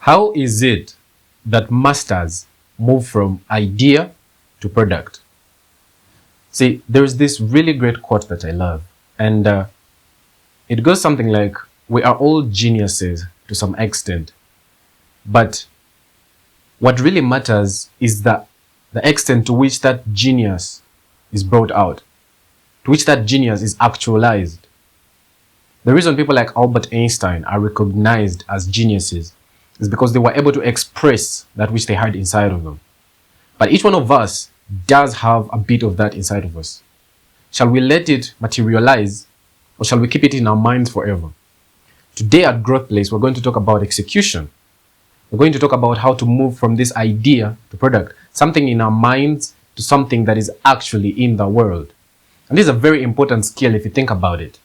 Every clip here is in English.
How is it that masters move from idea to product? See, there's this really great quote that I love, and it goes something like, we are all geniuses to some extent, but what really matters is the extent to which that genius is brought out, to which that genius is actualized. The reason people like Albert Einstein are recognized as geniuses is because they were able to express that which they had inside of them. But each one of us does have a bit of that inside of us. Shall we let it materialize, or shall we keep it in our minds forever? Today at Growthplace, we're going to talk about execution. We're going to talk about how to move from this idea to product, something in our minds to something that is actually in the world. And this is a very important skill if you think about it.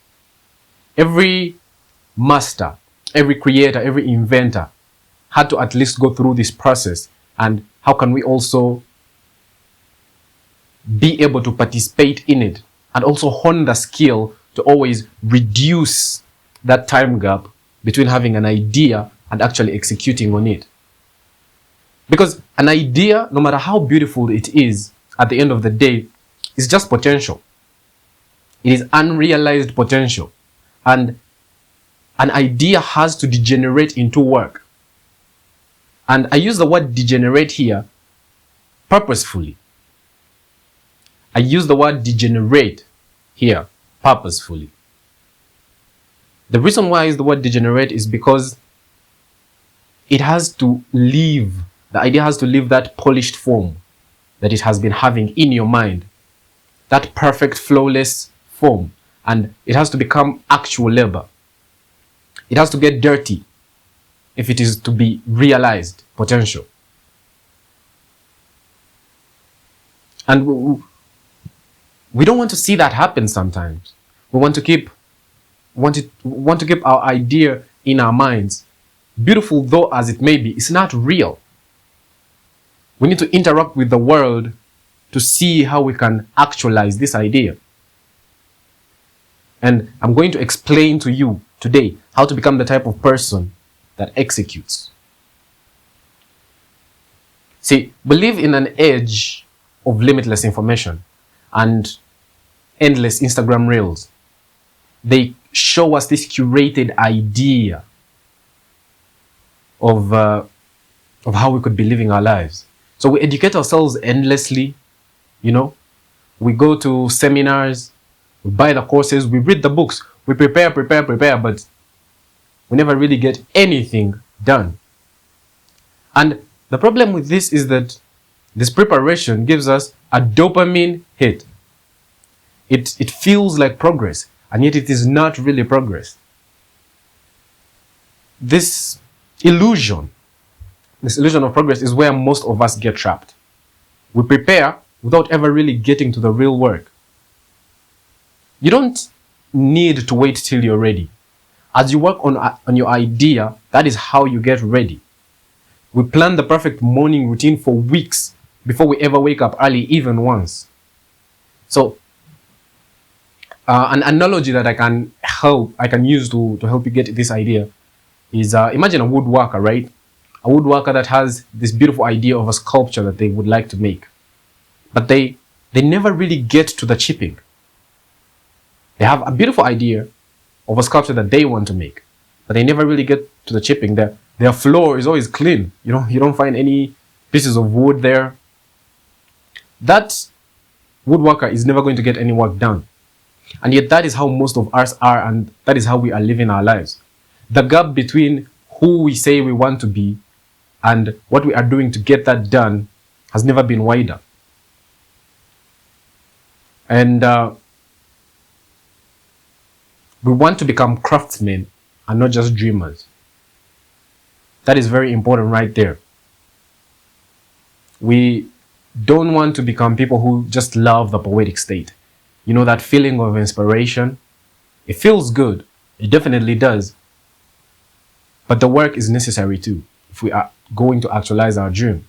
Every master, every creator, every inventor had to at least go through this process. And how can we also be able to participate in it and also hone the skill to always reduce that time gap between having an idea and actually executing on it? Because an idea, no matter how beautiful it is, at the end of the day, is just potential. It is unrealized potential. And an idea has to degenerate into work. And I use the word degenerate here purposefully. I use the word degenerate here purposefully. The reason why I use the word degenerate is because it has to leave, the idea has to leave that polished form that it has been having in your mind, that perfect, flawless form, and it has to become actual labor. It has to get dirty if it is to be realized potential. And we don't want to see that happen sometimes. We want to keep our idea in our minds. Beautiful though as it may be, it's not real. We need to interact with the world to see how we can actualize this idea. And I'm going to explain to you today how to become the type of person that executes. See, we live in an age of limitless information and endless Instagram reels. They show us this curated idea of how we could be living our lives. So we educate ourselves endlessly, we go to seminars, we buy the courses, we read the books, we prepare, but we never really get anything done. And the problem with this is that this preparation gives us a dopamine hit. It feels like progress, and yet it is not really progress. This illusion of progress is where most of us get trapped. We prepare without ever really getting to the real work. You don't need to wait till you're ready. As you work on your idea, that is how you get ready. We plan the perfect morning routine for weeks before we ever wake up early, even once. So, an analogy that I can use to help you get this idea is imagine a woodworker, right? A woodworker that has this beautiful idea of a sculpture that they would like to make, but they never really get to the chipping. They have a beautiful idea of a sculpture that they want to make, but they never really get to the chipping. Their floor is always clean. You don't find any pieces of wood there. That woodworker is never going to get any work done. And yet that is how most of us are, and that is how we are living our lives. The gap between who we say we want to be and what we are doing to get that done has never been wider. And we want to become craftsmen and not just dreamers. That is very important right there. We don't want to become people who just love the poetic state. That feeling of inspiration. It feels good. It definitely does. But the work is necessary too, if we are going to actualize our dream.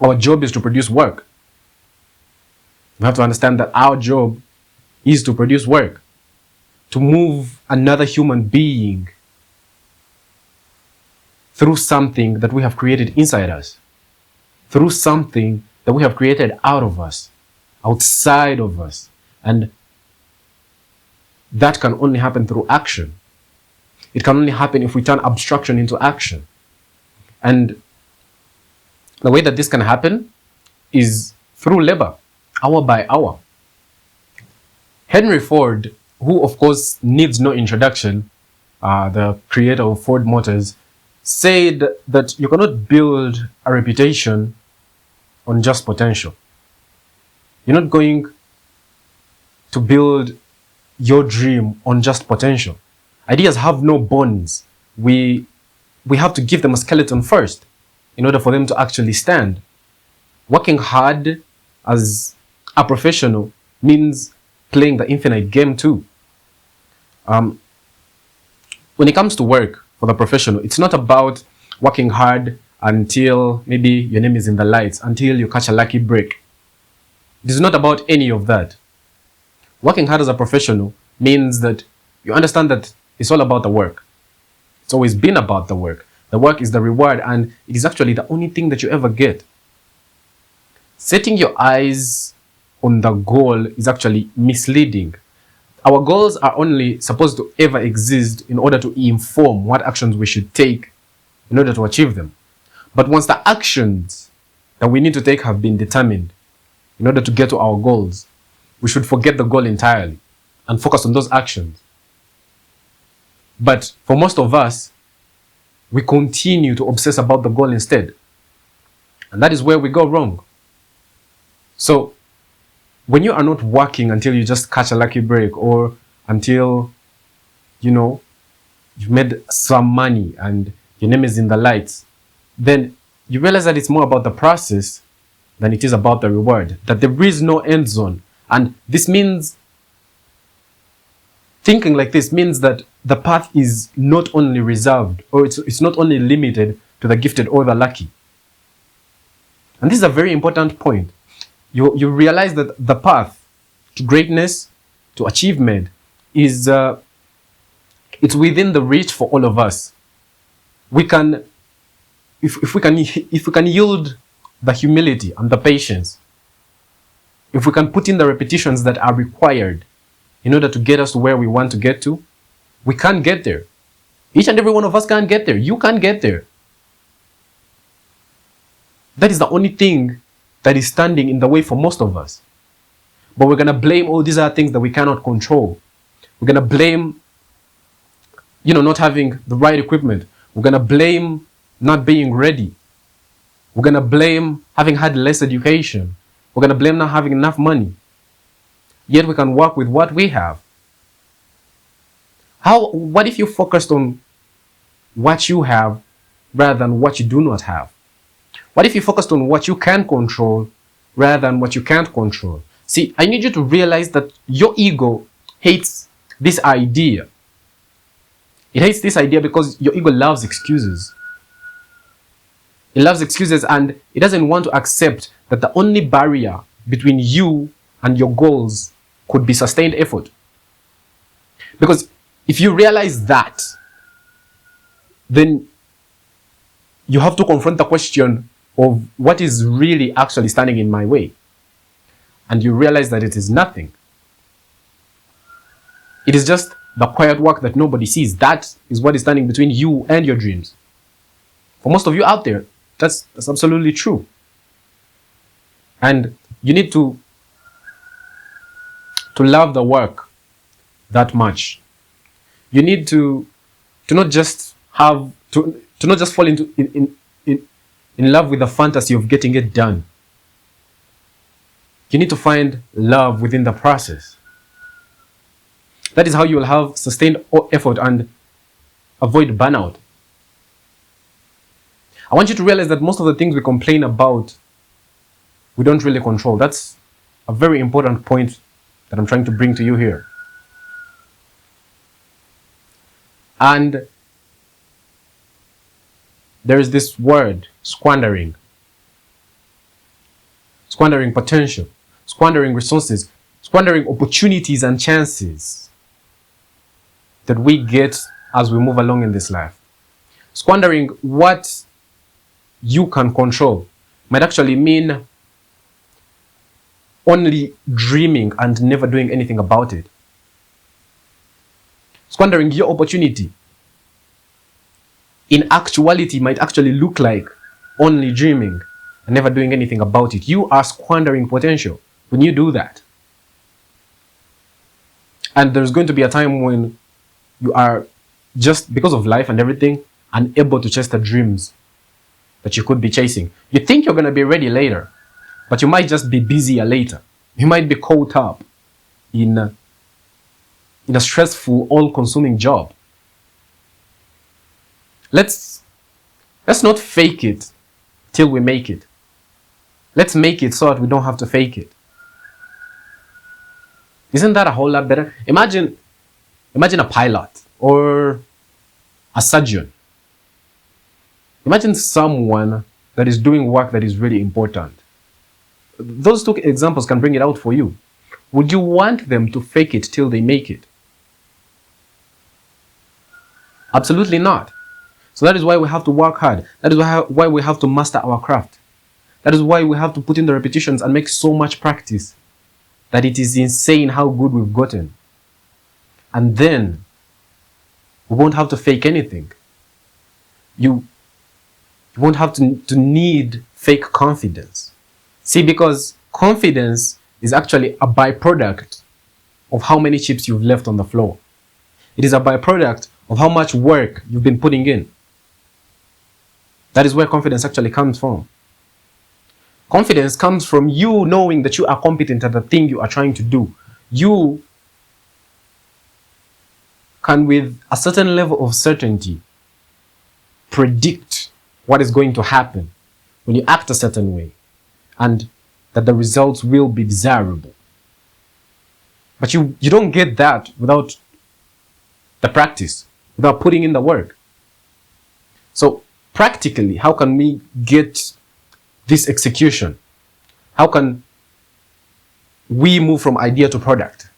Our job is to produce work. We have to understand that our job is to produce work, to move another human being through something that we have created inside us, through something that we have created out of us, outside of us. And that can only happen through action. It can only happen if we turn abstraction into action. And the way that this can happen is through labor, hour by hour. Henry Ford, who of course needs no introduction, the creator of Ford Motors, said that you cannot build a reputation on just potential. You're not going to build your dream on just potential. Ideas have no bones. We have to give them a skeleton first in order for them to actually stand. Working hard as a professional means playing the infinite game too. When it comes to work for the professional, it's not about working hard until maybe your name is in the lights, until you catch a lucky break. It is not about any of that. Working hard as a professional means that you understand that it's all about the work. It's always been about the work. The work is the reward, and it is actually the only thing that you ever get. Setting your eyes on the goal is actually misleading. Our goals are only supposed to ever exist in order to inform what actions we should take in order to achieve them. But once the actions that we need to take have been determined in order to get to our goals, we should forget the goal entirely and focus on those actions. But for most of us, we continue to obsess about the goal instead. And that is where we go wrong. So, when you are not working until you just catch a lucky break, or until, you've made some money and your name is in the lights, then you realize that it's more about the process than it is about the reward, that there is no end zone. And this means, thinking like this means that the path is not only reserved, or it's not only limited to the gifted or the lucky. And this is a very important point. You realize that the path to greatness, to achievement, is it's within the reach for all of us. We can, if we can yield the humility and the patience, if we can put in the repetitions that are required in order to get us to where we want to get to, we can get there. Each and every one of us can get there. You can get there. That is the only thing that is standing in the way for most of us. But we're going to blame all these other things that we cannot control. We're going to blame, not having the right equipment. We're going to blame not being ready. We're going to blame having had less education. We're going to blame not having enough money. Yet we can work with what we have. What if you focused on what you have rather than what you do not have? What if you focused on what you can control rather than what you can't control? See, I need you to realize that your ego hates this idea. It hates this idea because your ego loves excuses. It loves excuses, and it doesn't want to accept that the only barrier between you and your goals could be sustained effort. Because if you realize that, then you have to confront the question of what is really actually standing in my way. And you realize that it is nothing. It is just the quiet work that nobody sees. That is what is standing between you and your dreams. For most of you out there, that's absolutely true. And you need to love the work that much. You need to not just have to not just fall in love with the fantasy of getting it done. You need to find love within the process. That is how you will have sustained effort and avoid burnout. I want you to realize that most of the things we complain about, we don't really control. That's a very important point that I'm trying to bring to you here. And there is this word, squandering. Squandering potential, squandering resources, squandering opportunities and chances that we get as we move along in this life. Squandering what you can control might actually mean only dreaming and never doing anything about it. Squandering your opportunity in actuality might actually look like only dreaming and never doing anything about it. You are squandering potential when you do that. And there's going to be a time when you are, just because of life and everything, unable to chase the dreams that you could be chasing. You think you're going to be ready later, but you might just be busier later. You might be caught up in a stressful, all-consuming job. Let's not fake it till we make it. Let's make it so that we don't have to fake it. Isn't that a whole lot better? Imagine a pilot or a surgeon. Imagine someone that is doing work that is really important. Those two examples can bring it out for you. Would you want them to fake it till they make it? Absolutely not. So that is why we have to work hard. That is why we have to master our craft. That is why we have to put in the repetitions and make so much practice that it is insane how good we've gotten. And then we won't have to fake anything. You won't have to need fake confidence. See, because confidence is actually a byproduct of how many chips you've left on the floor. It is a byproduct of how much work you've been putting in. That is where confidence actually comes from. Confidence comes from you knowing that you are competent at the thing you are trying to do. You can, with a certain level of certainty, predict what is going to happen when you act a certain way, and that the results will be desirable. But you don't get that without the practice, without putting in the work. So practically, how can we get this execution? How can we move from idea to product?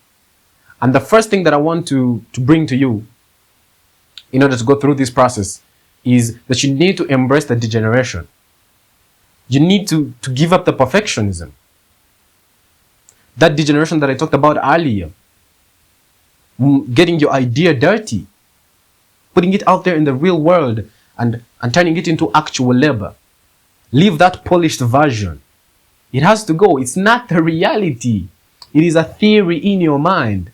And the first thing that I want to bring to you in order to go through this process is that you need to embrace the degeneration. You need to give up the perfectionism. That degeneration that I talked about earlier. Getting your idea dirty. Putting it out there in the real world and turning it into actual labor. Leave that polished version. It has to go. It's not the reality. It is a theory in your mind.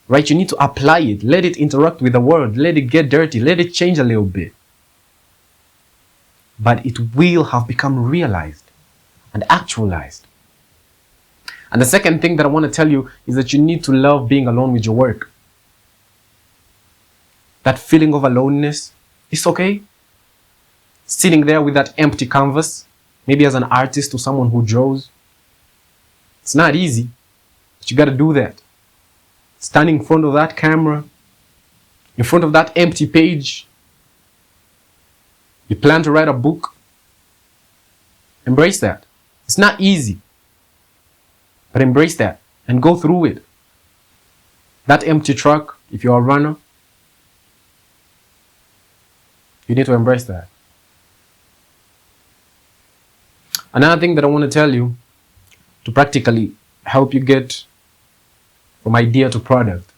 Right? You need to apply it. Let it interact with the world. Let it get dirty. Let it change a little bit. But it will have become realized and actualized. And the second thing that I want to tell you is that you need to love being alone with your work. That feeling of aloneness, it's okay. Sitting there with that empty canvas, maybe as an artist or someone who draws. It's not easy, but you got to do that. Standing in front of that camera, in front of that empty page. You plan to write a book. Embrace that. It's not easy, but embrace that and go through it. That empty truck, if you're a runner, you need to embrace that. Another thing that I want to tell you to practically help you get from idea to product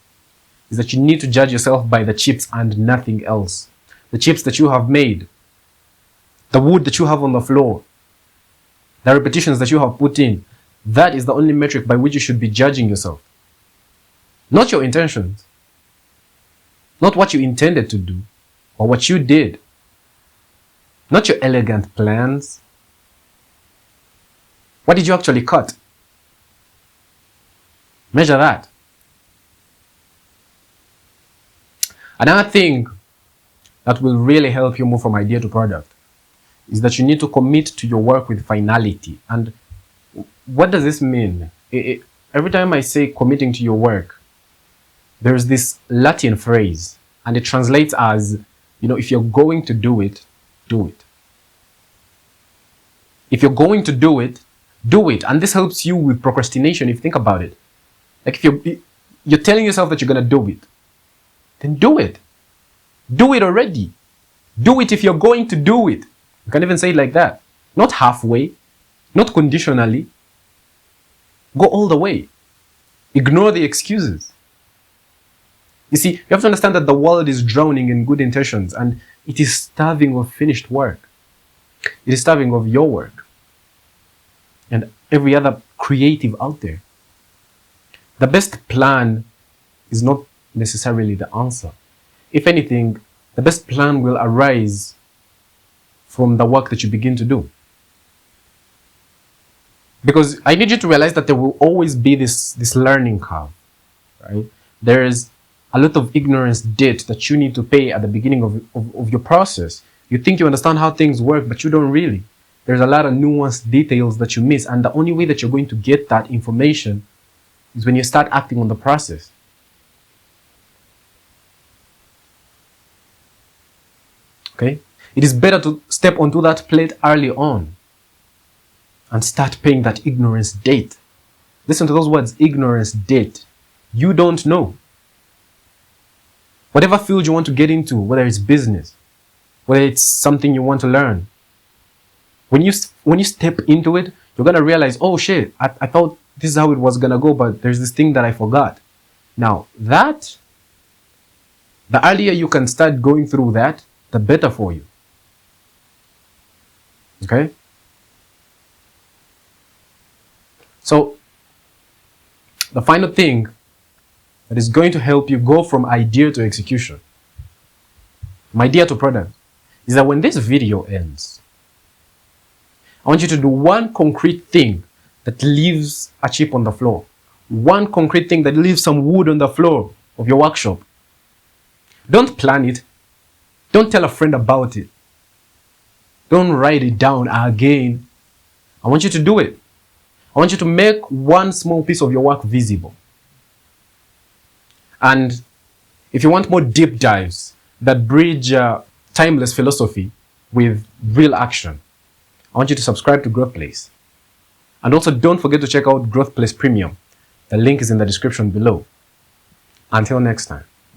is that you need to judge yourself by the chips and nothing else. The chips that you have made, the wood that you have on the floor, the repetitions that you have put in, that is the only metric by which you should be judging yourself. Not your intentions. Not what you intended to do or what you did. Not your elegant plans. What did you actually cut? Measure that. Another thing that will really help you move from idea to product is that you need to commit to your work with finality. And what does this mean? Every time I say committing to your work, there's this Latin phrase, and it translates as, if you're going to do it, do it. If you're going to do it, do it. And this helps you with procrastination if you think about it. Like if you're telling yourself that you're going to do it, then do it. Do it already. Do it if you're going to do it. You can even say it like that. Not halfway, not conditionally. Go all the way. Ignore the excuses. You see, you have to understand that the world is drowning in good intentions and it is starving of finished work. It is starving of your work and every other creative out there. The best plan is not necessarily the answer. If anything, the best plan will arise from the work that you begin to do. Because I need you to realize that there will always be this learning curve, right? There is a lot of ignorance debt that you need to pay at the beginning of your process. You think you understand how things work, but you don't really. There's a lot of nuanced details that you miss, and the only way that you're going to get that information is when you start acting on the process. Okay? It is better to step onto that plate early on and start paying that ignorance debt. Listen to those words, ignorance debt. You don't know. Whatever field you want to get into, whether it's business, whether it's something you want to learn, when you step into it, you're going to realize, oh shit, I thought this is how it was going to go, but there's this thing that I forgot. Now, the earlier you can start going through that, the better for you. Okay? So, the final thing that is going to help you go from idea to execution, from idea to product, is that when this video ends, I want you to do one concrete thing that leaves a chip on the floor. One concrete thing that leaves some wood on the floor of your workshop. Don't plan it. Don't tell a friend about it. Don't write it down again. I want you to do it. I want you to make one small piece of your work visible. And if you want more deep dives that bridge timeless philosophy with real action, I want you to subscribe to Growthplace. And also don't forget to check out Growthplace Premium. The link is in the description below. Until next time.